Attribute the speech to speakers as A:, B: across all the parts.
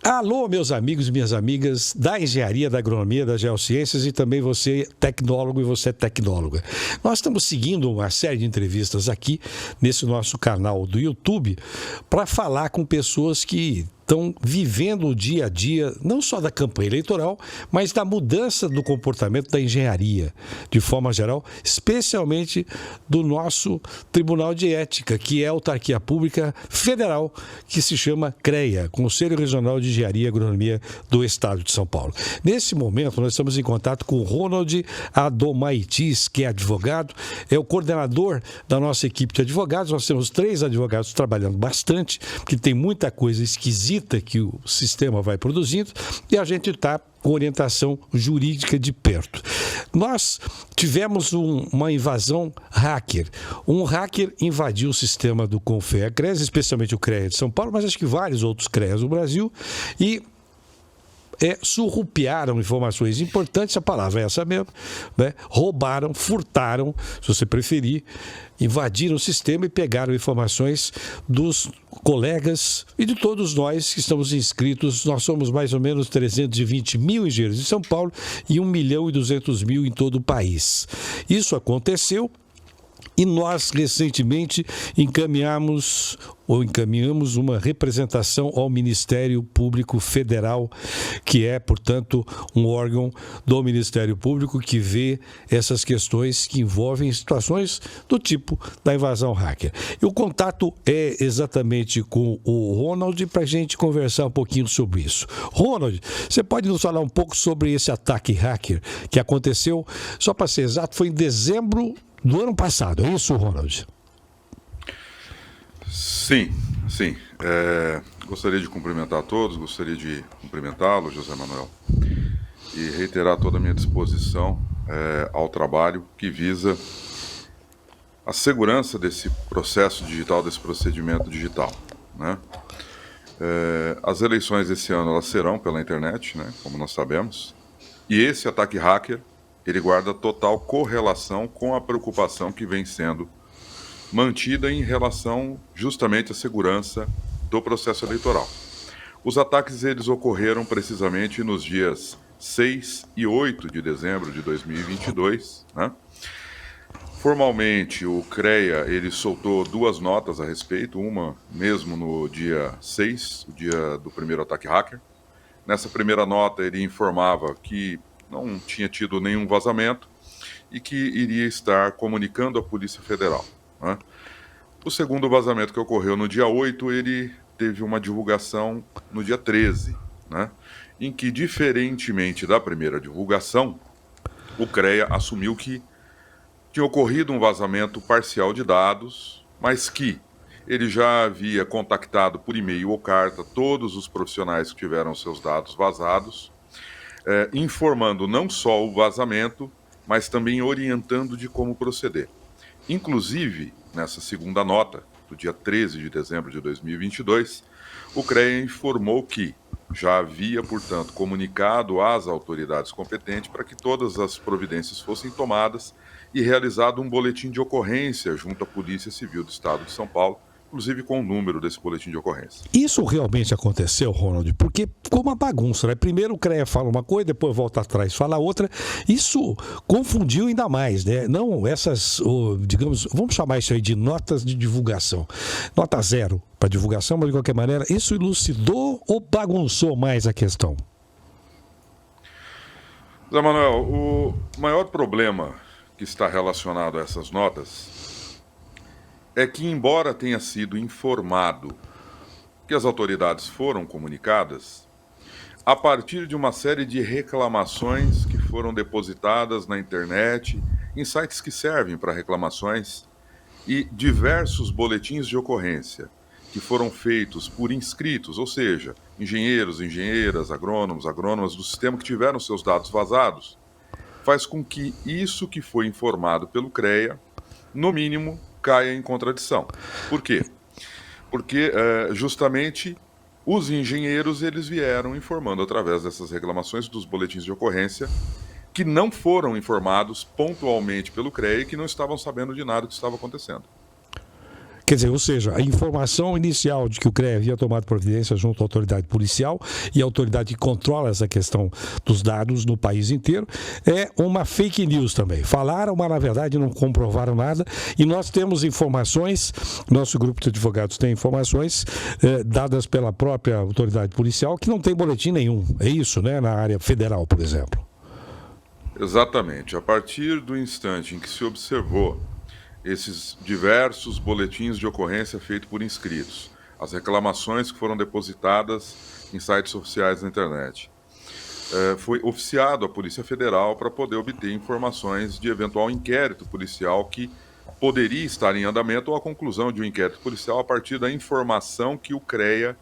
A: Alô, meus amigos e minhas amigas da engenharia, da agronomia, das geociências e também você, tecnólogo e você, tecnóloga. Nós estamos seguindo uma série de entrevistas aqui nesse nosso canal do YouTube para falar com pessoas que estão vivendo o dia a dia, não só da campanha eleitoral, mas da mudança do comportamento da engenharia, de forma geral, especialmente do nosso Tribunal de Ética, que é a autarquia pública federal, que se chama CREA, Conselho Regional de Engenharia e Agronomia do Estado de São Paulo. Nesse momento, nós estamos em contato com o Ronald Adomaitis, que é advogado, é o coordenador da nossa equipe de advogados. Nós temos 3 advogados trabalhando bastante, porque tem muita coisa esquisita que o sistema vai produzindo, e a gente está com orientação jurídica de perto. Nós tivemos uma invasão hacker. Um hacker invadiu o sistema do Confea-CREAS, especialmente o CREA de São Paulo, mas acho que vários outros CREAs no Brasil, e surrupiaram informações importantes, a palavra é essa mesmo, né? Roubaram, furtaram, se você preferir, invadiram o sistema e pegaram informações dos colegas e de todos nós que estamos inscritos. Nós somos mais ou menos 320 mil engenheiros em São Paulo e 1.200.000 em todo o país. Isso aconteceu e nós recentemente encaminhamos uma representação ao Ministério Público Federal, que é, portanto, um órgão do Ministério Público que vê essas questões que envolvem situações do tipo da invasão hacker. E o contato é exatamente com o Ronald para a gente conversar um pouquinho sobre isso. Ronald, você pode nos falar um pouco sobre esse ataque hacker que aconteceu, só para ser exato, foi em dezembro do ano passado, é isso, Ronald?
B: Sim. Gostaria de cumprimentar a todos, gostaria de cumprimentá-lo, José Manuel, e reiterar toda a minha disposição ao trabalho que visa a segurança desse processo digital, desse procedimento digital, né? As eleições desse ano elas serão pela internet, né, como nós sabemos, e esse ataque hacker ele guarda total correlação com a preocupação que vem sendo mantida em relação justamente à segurança do processo eleitoral. Os ataques eles ocorreram precisamente nos dias 6 e 8 de dezembro de 2022, né? Formalmente, o CREA ele soltou 2 notas a respeito, uma mesmo no dia 6, o dia do primeiro ataque hacker. Nessa primeira nota, ele informava que não tinha tido nenhum vazamento e que iria estar comunicando à Polícia Federal, né? O segundo vazamento que ocorreu no dia 8, ele teve uma divulgação no dia 13, né? Em que, diferentemente da primeira divulgação, o CREA assumiu que tinha ocorrido um vazamento parcial de dados, mas que ele já havia contactado por e-mail ou carta todos os profissionais que tiveram seus dados vazados, informando não só o vazamento, mas também orientando de como proceder. Inclusive, nessa segunda nota, do dia 13 de dezembro de 2022, o CREA informou que já havia, portanto, comunicado às autoridades competentes para que todas as providências fossem tomadas e realizado um boletim de ocorrência junto à Polícia Civil do Estado de São Paulo, inclusive com o número desse boletim de ocorrência.
A: Isso realmente aconteceu, Ronald? Porque ficou uma bagunça, né? Primeiro o CREA fala uma coisa, depois volta atrás e fala outra. Isso confundiu ainda mais, né? Não essas, digamos, vamos chamar isso aí de notas de divulgação. Nota 0 para divulgação, mas de qualquer maneira, isso elucidou ou bagunçou mais a questão?
B: Zé Manuel, o maior problema que está relacionado a essas notas é que, embora tenha sido informado que as autoridades foram comunicadas, a partir de uma série de reclamações que foram depositadas na internet, em sites que servem para reclamações, e diversos boletins de ocorrência que foram feitos por inscritos, ou seja, engenheiros, engenheiras, agrônomos, agrônomas do sistema que tiveram seus dados vazados, faz com que isso que foi informado pelo CREA, no mínimo, caia em contradição. Por quê? Porque justamente os engenheiros eles vieram informando através dessas reclamações dos boletins de ocorrência que não foram informados pontualmente pelo CREA e que não estavam sabendo de nada que estava acontecendo.
A: Quer dizer, ou seja, a informação inicial de que o CREA havia tomado providência junto à autoridade policial e a autoridade que controla essa questão dos dados no país inteiro é uma fake news também. Falaram, mas na verdade não comprovaram nada, e nós temos informações, nosso grupo de advogados tem informações dadas pela própria autoridade policial que não tem boletim nenhum. É isso, né? Na área federal, por exemplo.
B: Exatamente. A partir do instante em que se observou esses diversos boletins de ocorrência feitos por inscritos, as reclamações que foram depositadas em sites oficiais da internet, foi oficiado a Polícia Federal para poder obter informações de eventual inquérito policial que poderia estar em andamento, ou a conclusão de um inquérito policial a partir da informação que o CREA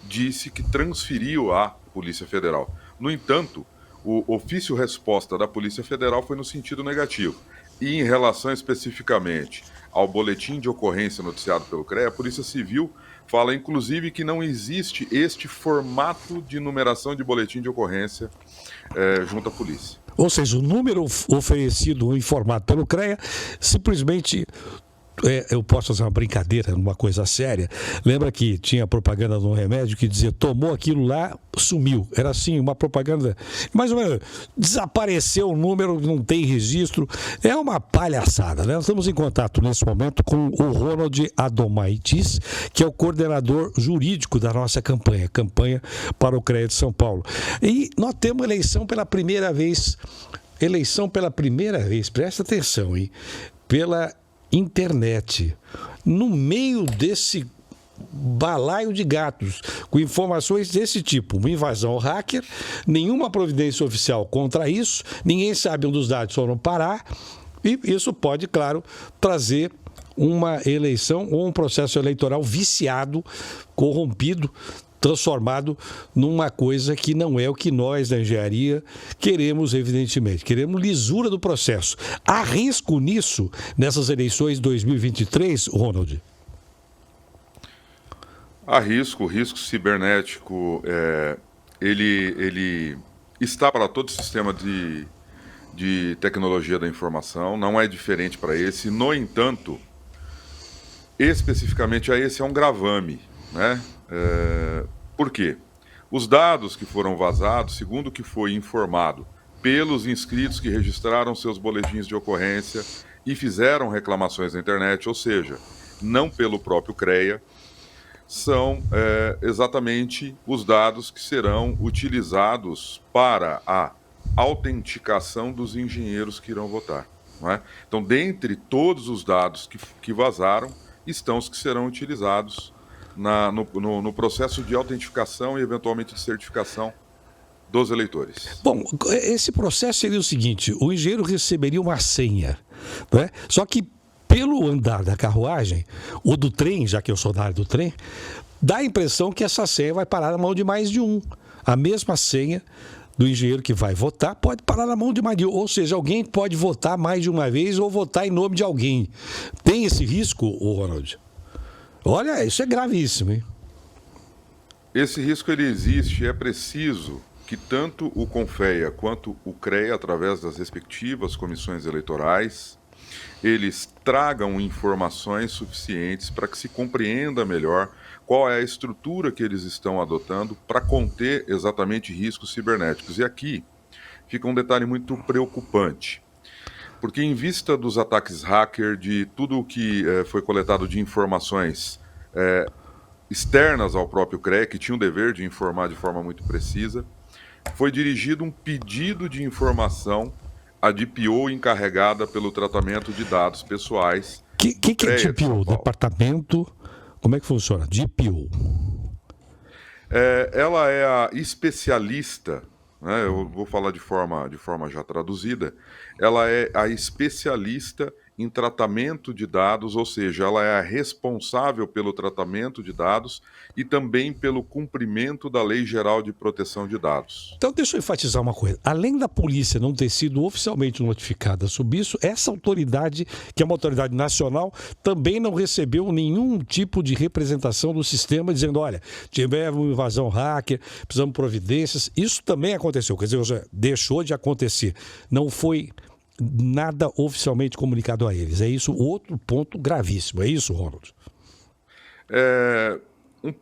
B: disse que transferiu à Polícia Federal. No entanto, o ofício-resposta da Polícia Federal foi no sentido negativo. E em relação especificamente ao boletim de ocorrência noticiado pelo CREA, a Polícia Civil fala inclusive que não existe este formato de numeração de boletim de ocorrência junto à polícia.
A: Ou seja, o número oferecido, informado pelo CREA, simplesmente... eu posso fazer uma brincadeira, uma coisa séria. Lembra que tinha propaganda de um remédio que dizia, tomou aquilo lá, sumiu. Era assim, uma propaganda, mais ou menos, desapareceu o número, não tem registro. É uma palhaçada, né? Nós estamos em contato nesse momento com o Ronald Adomaitis, que é o coordenador jurídico da nossa campanha para o CREA de São Paulo. E nós temos eleição pela primeira vez, presta atenção, hein? Pela internet, no meio desse balaio de gatos, com informações desse tipo, uma invasão hacker, nenhuma providência oficial contra isso, ninguém sabe onde os dados foram parar, e isso pode, claro, trazer uma eleição ou um processo eleitoral viciado, corrompido, transformado numa coisa que não é o que nós da engenharia queremos, evidentemente. Queremos lisura do processo. Há risco nisso, nessas eleições de 2023, Ronald?
B: Há risco, o risco cibernético, ele está para todo o sistema de tecnologia da informação, não é diferente para esse. No entanto, especificamente a esse é um gravame, né? Por quê? Os dados que foram vazados, segundo o que foi informado pelos inscritos que registraram seus boletins de ocorrência e fizeram reclamações na internet, ou seja, não pelo próprio CREA, são exatamente os dados que serão utilizados para a autenticação dos engenheiros que irão votar, não é? Então, dentre todos os dados que vazaram, estão os que serão utilizados no processo de autentificação e eventualmente de certificação dos eleitores.
A: Bom, esse processo seria o seguinte, o engenheiro receberia uma senha, né? Só que pelo andar da carruagem, ou do trem, já que eu sou da área do trem, dá a impressão que essa senha vai parar na mão de mais de um. A mesma senha do engenheiro que vai votar pode parar na mão de mais de um. Ou seja, alguém pode votar mais de uma vez ou votar em nome de alguém. Tem esse risco, Ronald? Olha, isso é gravíssimo, hein?
B: Esse risco ele existe, é preciso que tanto o CONFEA quanto o CREA, através das respectivas comissões eleitorais, eles tragam informações suficientes para que se compreenda melhor qual é a estrutura que eles estão adotando para conter exatamente riscos cibernéticos. E aqui fica um detalhe muito preocupante, porque em vista dos ataques hacker, de tudo o que foi coletado de informações externas ao próprio CREA, que tinha o dever de informar de forma muito precisa, foi dirigido um pedido de informação à DPO encarregada pelo tratamento de dados pessoais.
A: Que é DPO? Departamento... Como é que funciona? DPO?
B: Ela é a especialista, né? Eu vou falar de forma já traduzida, ela é a especialista em tratamento de dados, ou seja, ela é a responsável pelo tratamento de dados e também pelo cumprimento da Lei Geral de Proteção de Dados.
A: Então, deixa eu enfatizar uma coisa. Além da polícia não ter sido oficialmente notificada sobre isso, essa autoridade, que é uma autoridade nacional, também não recebeu nenhum tipo de representação do sistema dizendo, olha, tivemos uma invasão hacker, precisamos de providências. Isso também aconteceu, quer dizer, deixou de acontecer. Não foi nada oficialmente comunicado a eles. É isso outro ponto gravíssimo. É isso, Ronald?
B: É um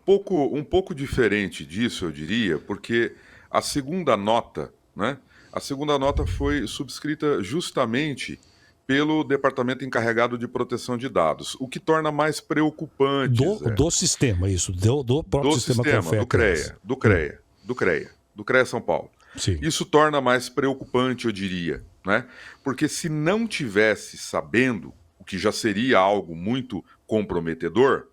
B: pouco diferente disso, eu diria, porque a segunda nota, né? A segunda nota foi subscrita justamente pelo departamento encarregado de proteção de dados, o que torna mais preocupante, Zé.
A: Do sistema, isso, do próprio
B: Do
A: sistema
B: sistema, do
A: Confex.
B: CREA, do CREA, do CREA, do CREA São Paulo.
A: Sim.
B: Isso torna mais preocupante, eu diria, né? Porque se não tivesse sabendo, o que já seria algo muito comprometedor,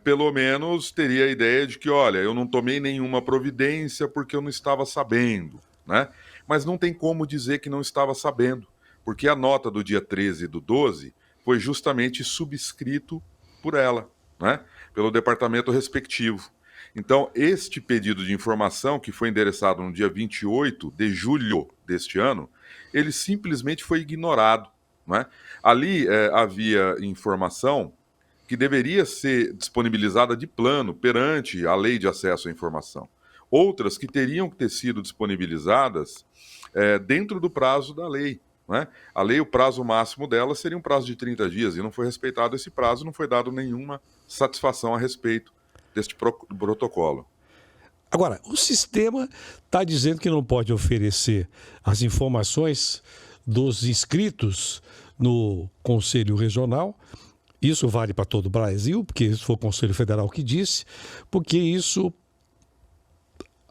B: pelo menos teria a ideia de que, olha, eu não tomei nenhuma providência porque eu não estava sabendo, né? Mas não tem como dizer que não estava sabendo, porque a nota do dia 13/12 foi justamente subscrito por ela, né? Pelo departamento respectivo. Então, este pedido de informação, que foi endereçado no dia 28 de julho deste ano, ele simplesmente foi ignorado, né? Ali havia informação que deveria ser disponibilizada de plano perante a Lei de Acesso à Informação. Outras que teriam que ter sido disponibilizadas dentro do prazo da lei, né? A lei, o prazo máximo dela seria um prazo de 30 dias, e não foi respeitado esse prazo, não foi dado nenhuma satisfação a respeito deste protocolo.
A: Agora, o sistema está dizendo que não pode oferecer as informações dos inscritos no Conselho Regional. Isso vale para todo o Brasil, porque isso foi o Conselho Federal que disse, porque isso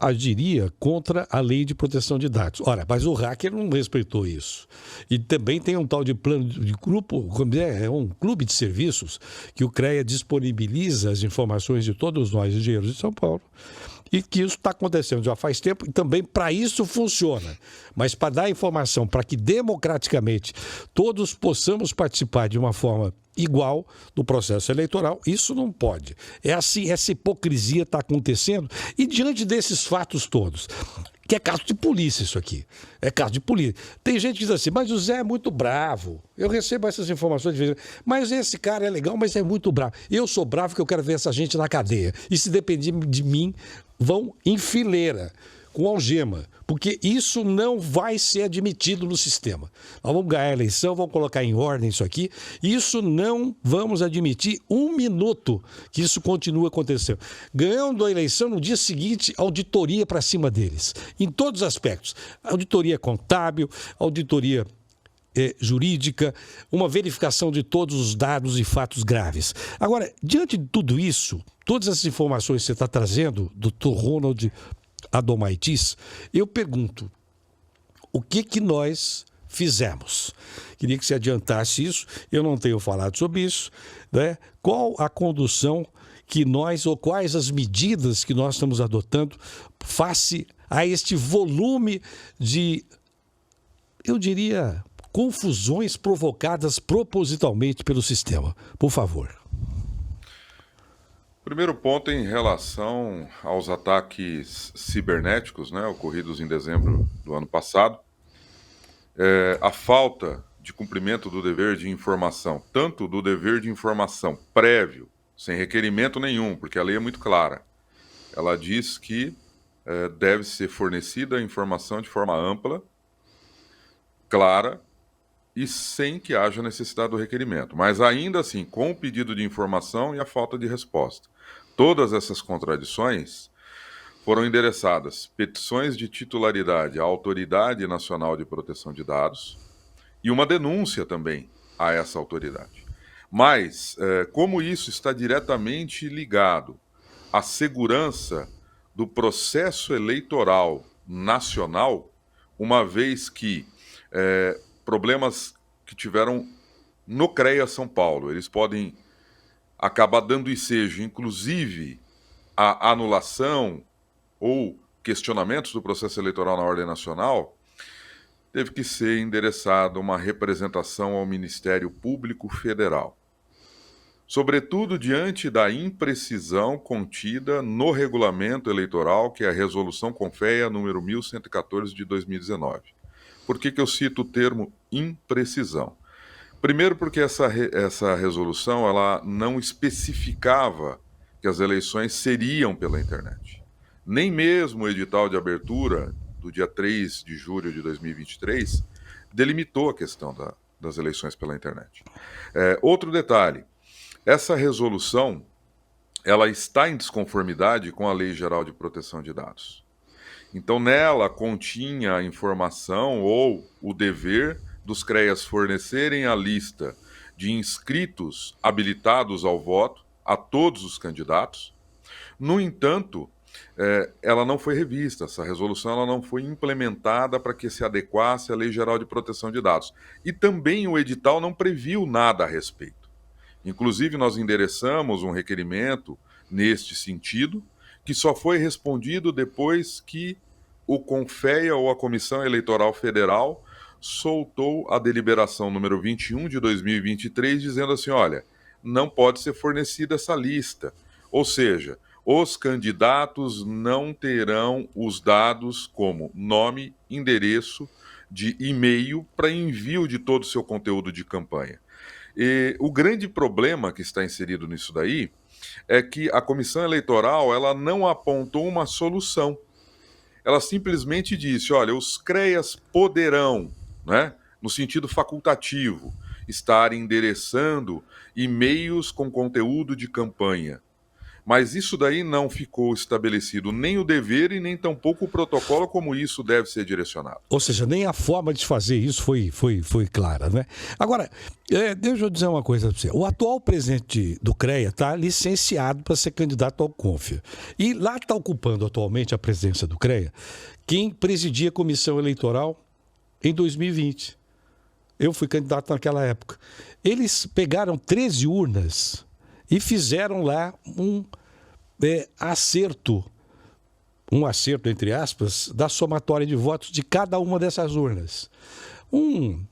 A: agiria contra a lei de proteção de dados. Ora, mas o hacker não respeitou isso. E também tem um tal de plano de grupo, é um clube de serviços que o CREA disponibiliza as informações de todos nós, engenheiros de São Paulo, e que isso está acontecendo já faz tempo, e também para isso funciona. Mas para dar informação, para que democraticamente todos possamos participar de uma forma igual do processo eleitoral, isso não pode. É assim, essa hipocrisia está acontecendo, e diante desses fatos todos, que é caso de polícia isso aqui, é caso de polícia. Tem gente que diz assim, mas o Zé é muito bravo, eu recebo essas informações de vez em quando, mas esse cara é legal, mas é muito bravo. Eu sou bravo porque eu quero ver essa gente na cadeia, e se depender de mim, vão em fileira, com algema, porque isso não vai ser admitido no sistema. Nós vamos ganhar a eleição, vamos colocar em ordem isso aqui, isso não vamos admitir um minuto que isso continue acontecendo. Ganhando a eleição, no dia seguinte, auditoria para cima deles, em todos os aspectos. Auditoria contábil, auditoria jurídica, uma verificação de todos os dados e fatos graves. Agora, diante de tudo isso, todas essas informações que você está trazendo, Dr. Ronald Adomaitis, eu pergunto, o que nós fizemos? Queria que você adiantasse isso, eu não tenho falado sobre isso, né? Qual a condução que nós, ou quais as medidas que nós estamos adotando face a este volume de, eu diria, confusões provocadas propositalmente pelo sistema? Por favor.
B: Primeiro ponto em relação aos ataques cibernéticos, né, ocorridos em dezembro do ano passado, a falta de cumprimento do dever de informação, tanto do dever de informação prévio, sem requerimento nenhum, porque a lei é muito clara. Ela diz que deve ser fornecida a informação de forma ampla, clara e sem que haja necessidade do requerimento, mas ainda assim com o pedido de informação e a falta de resposta. Todas essas contradições foram endereçadas petições de titularidade à Autoridade Nacional de Proteção de Dados e uma denúncia também a essa autoridade. Mas, como isso está diretamente ligado à segurança do processo eleitoral nacional, uma vez que problemas que tiveram no CREA São Paulo, eles podem acabar dando ensejo, inclusive, à anulação ou questionamentos do processo eleitoral na ordem nacional, teve que ser endereçada uma representação ao Ministério Público Federal. Sobretudo diante da imprecisão contida no regulamento eleitoral, que é a Resolução Confea número 1114 de 2019. Por que eu cito o termo imprecisão? Primeiro porque essa resolução ela não especificava que as eleições seriam pela internet. Nem mesmo o edital de abertura do dia 3 de julho de 2023 delimitou a questão das eleições pela internet. Outro detalhe, essa resolução ela está em desconformidade com a Lei Geral de Proteção de Dados. Então, nela continha a informação ou o dever dos CREAs fornecerem a lista de inscritos habilitados ao voto a todos os candidatos. No entanto, ela não foi revista, essa resolução ela não foi implementada para que se adequasse à Lei Geral de Proteção de Dados. E também o edital não previu nada a respeito. Inclusive, nós endereçamos um requerimento neste sentido, que só foi respondido depois que o CONFEA, ou a Comissão Eleitoral Federal, soltou a deliberação número 21 de 2023, dizendo assim, olha, não pode ser fornecida essa lista. Ou seja, os candidatos não terão os dados como nome, endereço, de e-mail para envio de todo o seu conteúdo de campanha. E o grande problema que está inserido nisso daí é que a Comissão Eleitoral ela não apontou uma solução. Ela simplesmente disse, olha, os CREAs poderão, né, no sentido facultativo, estar endereçando e-mails com conteúdo de campanha. Mas isso daí não ficou estabelecido nem o dever e nem tampouco o protocolo como isso deve ser direcionado.
A: Ou seja, nem a forma de fazer isso foi clara, né? Agora, deixa eu dizer uma coisa para você. O atual presidente do CREA está licenciado para ser candidato ao CONFEA. E lá está ocupando atualmente a presidência do CREA quem presidia a comissão eleitoral em 2020. Eu fui candidato naquela época. Eles pegaram 13 urnas e fizeram lá um acerto, entre aspas, da somatória de votos de cada uma dessas urnas. Um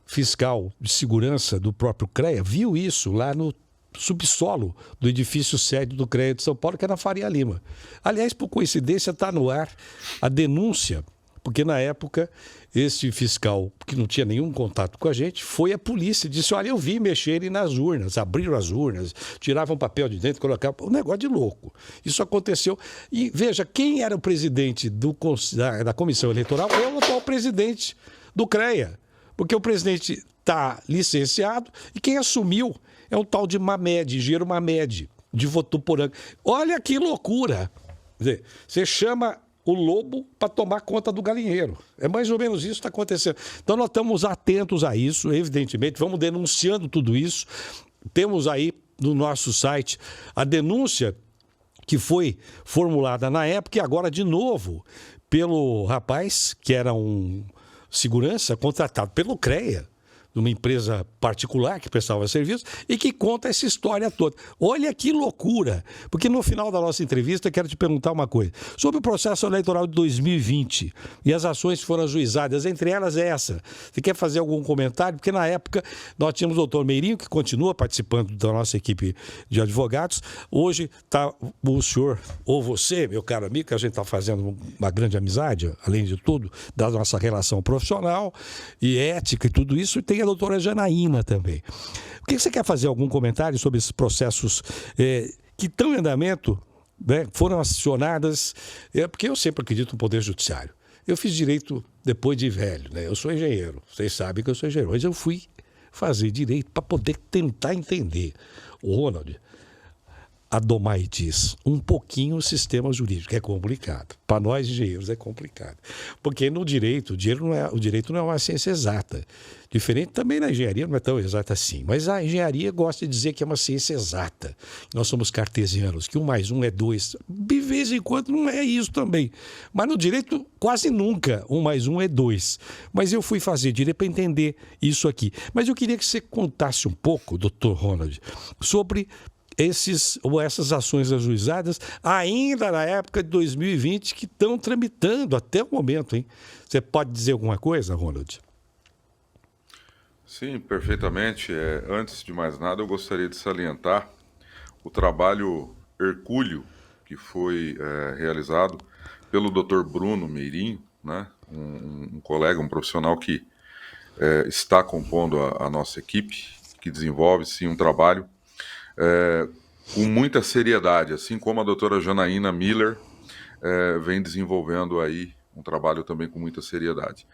A: fiscal de segurança do próprio CREA viu isso lá no subsolo do edifício sede do CREA de São Paulo, que é na Faria Lima. Aliás, por coincidência, está no ar a denúncia, porque na época esse fiscal, que não tinha nenhum contato com a gente, foi à polícia e disse, olha, eu vi mexerem nas urnas, abriram as urnas, tiravam papel de dentro, colocavam... Um negócio de louco. Isso aconteceu. E veja, quem era o presidente da comissão eleitoral é o atual presidente do CREA. Porque o presidente está licenciado e quem assumiu é um tal de Mamed, Engenheiro Mamed, de Votuporanga. Olha que loucura! Quer dizer, você chama o lobo para tomar conta do galinheiro. É mais ou menos isso que está acontecendo. Então nós estamos atentos a isso, evidentemente, vamos denunciando tudo isso. Temos aí no nosso site a denúncia que foi formulada na época e agora de novo pelo rapaz que era um segurança contratado pelo CREA, numa empresa particular que prestava serviço e que conta essa história toda. Olha que loucura! Porque no final da nossa entrevista quero te perguntar uma coisa. Sobre o processo eleitoral de 2020 e as ações que foram ajuizadas, entre elas essa. Você quer fazer algum comentário? Porque na época nós tínhamos o doutor Meirinho, que continua participando da nossa equipe de advogados. Hoje está o senhor, ou você, meu caro amigo, que a gente está fazendo uma grande amizade, além de tudo, da nossa relação profissional e ética e tudo isso, e tem a doutora Janaína também. O que você quer fazer algum comentário sobre esses processos que estão em andamento, né, foram acionadas? Porque eu sempre acredito no Poder Judiciário. Eu fiz direito depois de velho, né? Eu sou engenheiro, vocês sabem que eu sou engenheiro, mas eu fui fazer direito para poder tentar entender. O Ronald, a Domai diz, um pouquinho o sistema jurídico é complicado. Para nós engenheiros é complicado. Porque no direito, o direito não é uma ciência exata. Diferente também na engenharia, não é tão exata assim. Mas a engenharia gosta de dizer que é uma ciência exata. Nós somos cartesianos, que 1 mais 1 é 2. De vez em quando não é isso também. Mas no direito, quase nunca 1 mais 1 é 2. Mas eu fui fazer direito para entender isso aqui. Mas eu queria que você contasse um pouco, doutor Ronald, sobre essas ações ajuizadas ainda na época de 2020 que estão tramitando até o momento, hein? Você pode dizer alguma coisa, Ronald?
B: Sim, perfeitamente. Antes de mais nada, eu gostaria de salientar o trabalho hercúleo que foi realizado pelo Dr. Bruno Meirinho, né? Um colega, um profissional que está compondo a nossa equipe, que desenvolve, sim, um trabalho com muita seriedade, assim como a doutora Janaína Miller vem desenvolvendo aí um trabalho também com muita seriedade.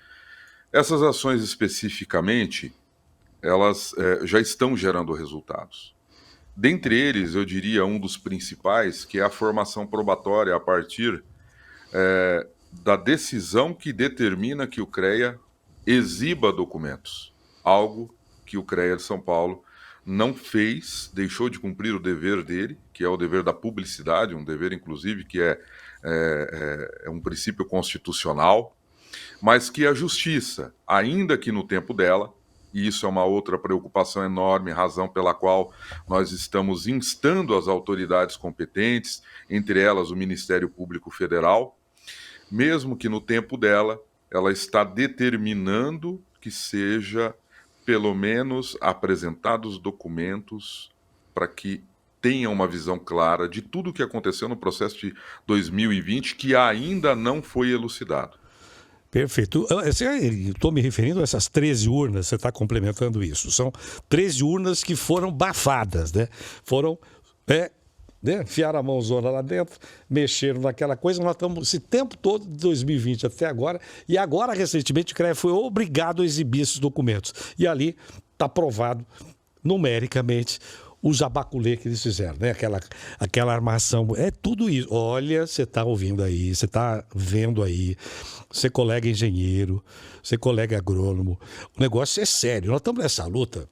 B: Essas ações especificamente, elas já estão gerando resultados. Dentre eles, eu diria um dos principais, que é a formação probatória a partir da decisão que determina que o CREA exiba documentos, algo que o CREA de São Paulo não fez, deixou de cumprir o dever dele, que é o dever da publicidade, um dever, inclusive, que é um princípio constitucional, mas que a justiça, ainda que no tempo dela, e isso é uma outra preocupação enorme, razão pela qual nós estamos instando as autoridades competentes, entre elas o Ministério Público Federal, mesmo que no tempo dela, ela está determinando que seja, pelo menos, apresentados documentos para que tenha uma visão clara de tudo o que aconteceu no processo de 2020, que ainda não foi elucidado.
A: Perfeito. Estou me referindo a essas 13 urnas, você está complementando isso. São 13 urnas que foram bafadas, né? Foram, enfiaram a mãozona lá dentro, mexeram naquela coisa. Nós estamos esse tempo todo, de 2020 até agora, e agora, recentemente, o CREA foi obrigado a exibir esses documentos. E ali está provado, numericamente, o jabaculê que eles fizeram, né? Aquela armação, é tudo isso. Olha, você está ouvindo aí, você está vendo aí, você colega engenheiro, você colega agrônomo, o negócio é sério. Nós estamos nessa luta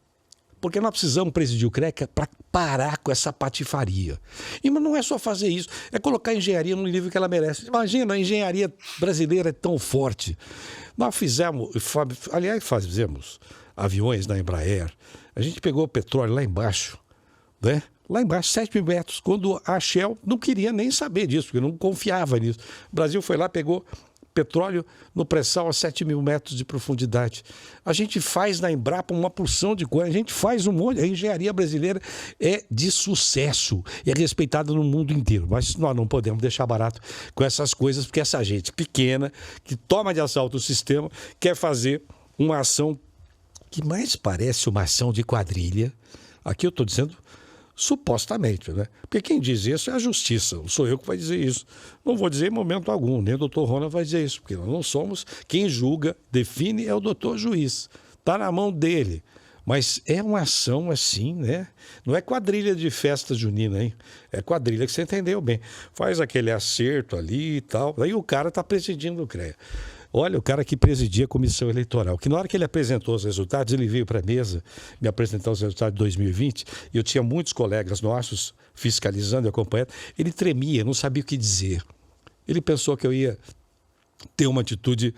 A: porque nós precisamos presidir o CREA para parar com essa patifaria. Mas não é só fazer isso, é colocar a engenharia no nível que ela merece. Imagina, a engenharia brasileira é tão forte. Nós fizemos aviões na Embraer, a gente pegou petróleo lá embaixo, né? Lá embaixo, 7 mil metros, quando a Shell não queria nem saber disso, porque não confiava nisso. O Brasil foi lá, pegou petróleo no pré-sal a 7 mil metros de profundidade. A gente faz na Embrapa uma porção de coisa, a gente faz um monte. A engenharia brasileira é de sucesso, é respeitada no mundo inteiro. Mas nós não podemos deixar barato com essas coisas, porque essa gente pequena, que toma de assalto o sistema, quer fazer uma ação que mais parece uma ação de quadrilha. Aqui eu estou dizendo supostamente, né? Porque quem diz isso é a justiça, não sou eu que vai dizer isso. Não vou dizer em momento algum, nem o doutor Ronald vai dizer isso, porque nós não somos, quem julga, define é o doutor juiz. Está na mão dele. Mas é uma ação assim, né? Não é quadrilha de festa junina, hein? É quadrilha que você entendeu bem. Faz aquele acerto ali e tal. Aí o cara está presidindo o CREA. Olha, o cara que presidia a comissão eleitoral, que na hora que ele apresentou os resultados, ele veio para a mesa me apresentar os resultados de 2020, e eu tinha muitos colegas nossos fiscalizando e acompanhando, ele tremia, não sabia o que dizer. Ele pensou que eu ia ter uma atitude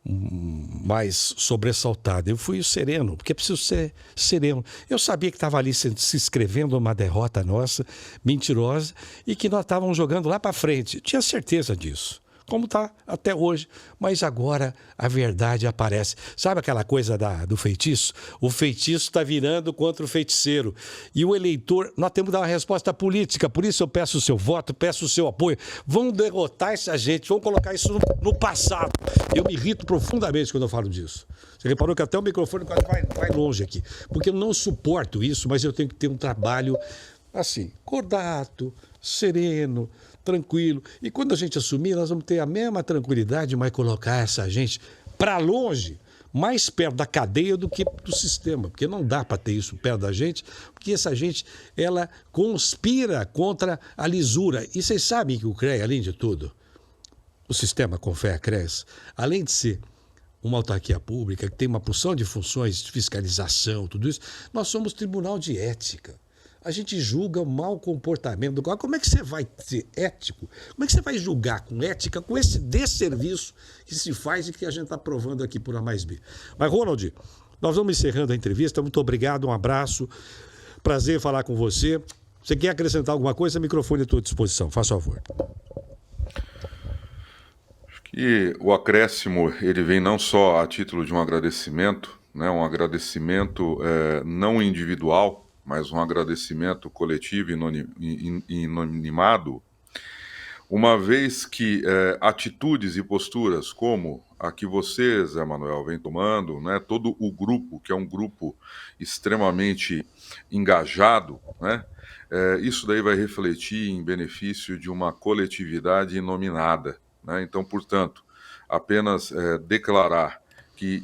A: mais sobressaltada. Eu fui sereno, porque é preciso ser sereno. Eu sabia que estava ali se inscrevendo uma derrota nossa, mentirosa, e que nós estávamos jogando lá para frente. Eu tinha certeza disso. Como está até hoje, mas agora a verdade aparece. Sabe aquela coisa do feitiço? O feitiço está virando contra o feiticeiro. E o eleitor, nós temos que dar uma resposta política, por isso eu peço o seu voto, peço o seu apoio. Vamos derrotar essa gente, vamos colocar isso no passado. Eu me irrito profundamente quando eu falo disso. Você reparou que até o microfone quase vai longe aqui, porque eu não suporto isso, mas eu tenho que ter um trabalho assim, cordato, sereno, tranquilo. E quando a gente assumir, nós vamos ter a mesma tranquilidade, mas colocar essa gente para longe, mais perto da cadeia do que do sistema. Porque não dá para ter isso perto da gente, porque essa gente, ela conspira contra a lisura. E vocês sabem que o CREA, além de tudo, o sistema Confea-CRES, além de ser uma autarquia pública, que tem uma porção de funções de fiscalização, tudo isso, nós somos tribunal de ética. A gente julga o mau comportamento do qual. Como é que você vai ser ético? Como é que você vai julgar com ética, com esse desserviço que se faz e que a gente está provando aqui por A mais B? Mas, Ronald, nós vamos encerrando a entrevista. Muito obrigado, um abraço. Prazer falar com você. Você quer acrescentar alguma coisa? O microfone é à tua disposição. Faça favor.
B: Acho que o acréscimo ele vem não só a título de um agradecimento, né, um agradecimento não individual, mas um agradecimento coletivo e inanimado, uma vez que atitudes e posturas como a que você, Zé Manuel, vem tomando, né, todo o grupo, que é um grupo extremamente engajado, né, isso daí vai refletir em benefício de uma coletividade inominada, né? Então, portanto, apenas declarar que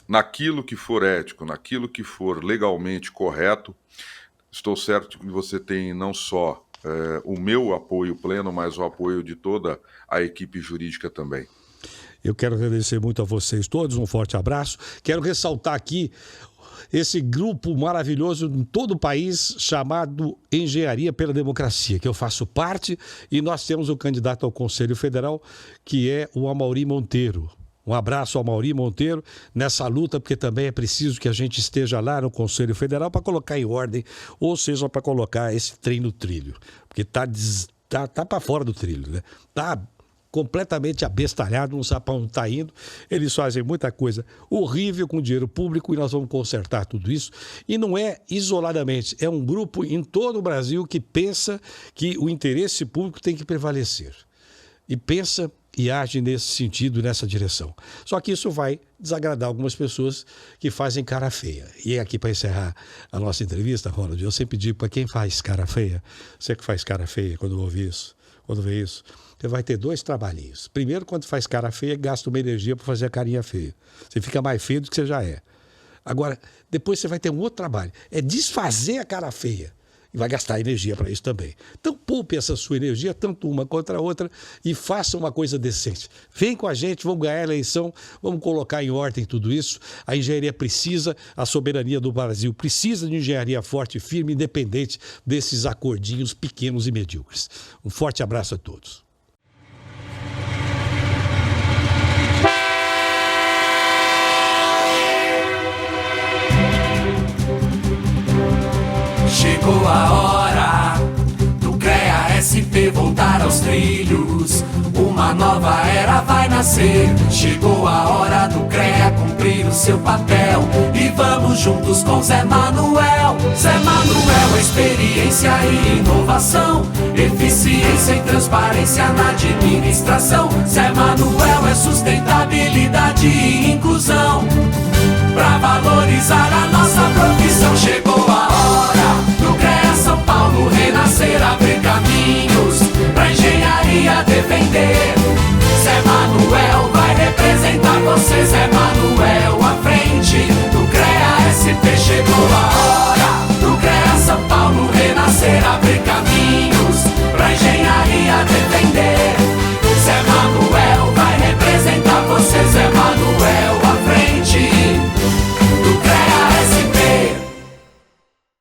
B: naquilo que for ético, naquilo que for legalmente correto, estou certo que você tem não só o meu apoio pleno, mas o apoio de toda a equipe jurídica também.
A: Eu quero agradecer muito a vocês todos, um forte abraço. Quero ressaltar aqui esse grupo maravilhoso em todo o país chamado Engenharia pela Democracia, que eu faço parte, e nós temos o candidato ao Conselho Federal, que é o Amaury Monteiro. Um abraço ao Amaury Monteiro nessa luta, porque também é preciso que a gente esteja lá no Conselho Federal para colocar em ordem, ou seja, para colocar esse trem no trilho, porque tá para fora do trilho, né? Tá completamente abestalhado, não sabe para onde está indo. Eles fazem muita coisa horrível com dinheiro público e nós vamos consertar tudo isso. E não é isoladamente, é um grupo em todo o Brasil que pensa que o interesse público tem que prevalecer. E pensa e age nesse sentido, nessa direção. Só que isso vai desagradar algumas pessoas que fazem cara feia. E aqui, para encerrar a nossa entrevista, Ronald, eu sempre digo para quem faz cara feia, você que faz cara feia quando ouve isso, quando vê isso, você vai ter 2 trabalhinhos. Primeiro, quando faz cara feia, gasta uma energia para fazer a carinha feia. Você fica mais feio do que você já é. Agora, depois você vai ter um outro trabalho. É desfazer a cara feia. E vai gastar energia para isso também. Então, poupe essa sua energia, tanto uma contra a outra, e faça uma coisa decente. Vem com a gente, vamos ganhar a eleição, vamos colocar em ordem tudo isso. A engenharia precisa, a soberania do Brasil precisa de engenharia forte, firme, independente desses acordinhos pequenos e medíocres. Um forte abraço a todos.
C: Chegou a hora do CREA-SP voltar aos trilhos. Uma nova era vai nascer. Chegou a hora do CREA cumprir o seu papel. E vamos juntos com Zé Manuel. Zé Manuel, experiência e inovação, eficiência e transparência na administração. Zé Manuel é sustentabilidade e inclusão, pra valorizar a nossa profissão. Chegou